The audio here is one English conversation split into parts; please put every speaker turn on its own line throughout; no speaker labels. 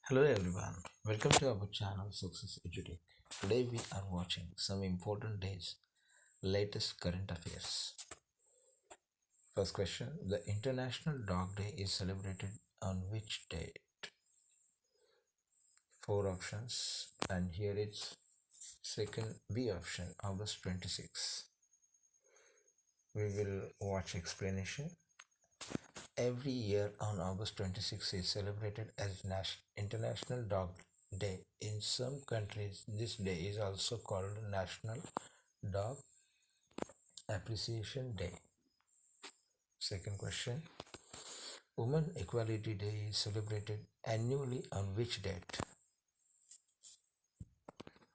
Hello everyone, welcome to our channel Success EDUTECH. Today we are watching some important days, latest current affairs. First question, the International Dog Day is celebrated on which date? Four options and here it's second B option, August 26. We will watch explanation. Every year on August 26 is celebrated as International Dog Day. In some countries, this day is also called National Dog Appreciation Day. Second question. Women Equality Day is celebrated annually on which date?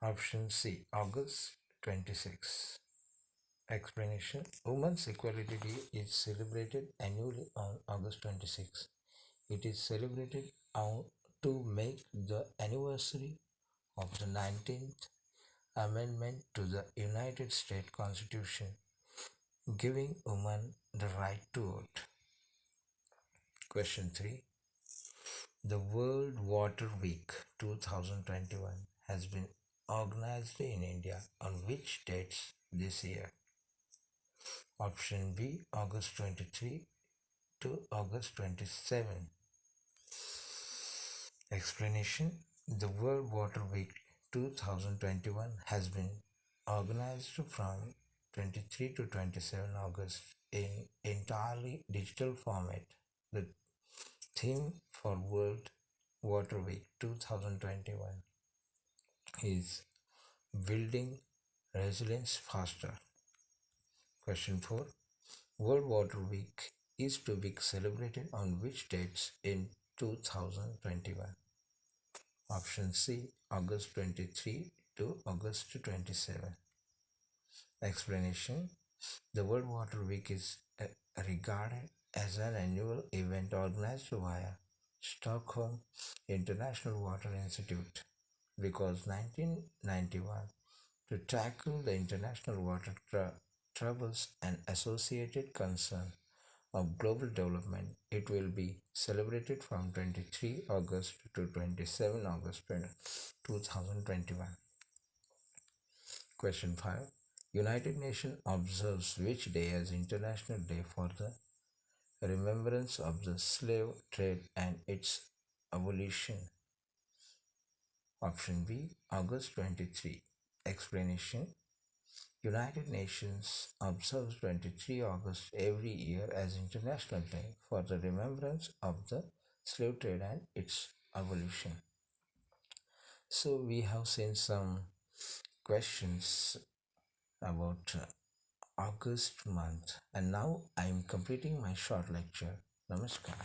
Option C, August 26. Explanation. Women's Equality Day is celebrated annually on August 26. It is celebrated to make the anniversary of the 19th Amendment to the United States Constitution, giving women the right to vote. Question 3. The World Water Week 2021 has been organized in India on which dates this year? Option B, August 23 to August 27. Explanation. The World Water Week 2021 has been organized from 23 to 27 August in entirely digital format. The theme for World Water Week 2021 is Building Resilience Faster. Question 4. World Water Week is to be celebrated on which dates in 2021? Option C, August 23 to August 27. Explanation. The World Water Week is regarded as an annual event organized via Stockholm International Water Institute because 1991 to tackle the international water troubles and associated concern of global development. It will be celebrated from 23 August to 27 August 2021. Question 5. United Nations observes which day as International Day for the remembrance of the slave trade and its abolition? Option B, August 23. Explanation. United Nations observes 23 August every year as International Day for the remembrance of the slave trade and its abolition. So we have seen some questions about August month and now I am completing my short lecture. Namaskar.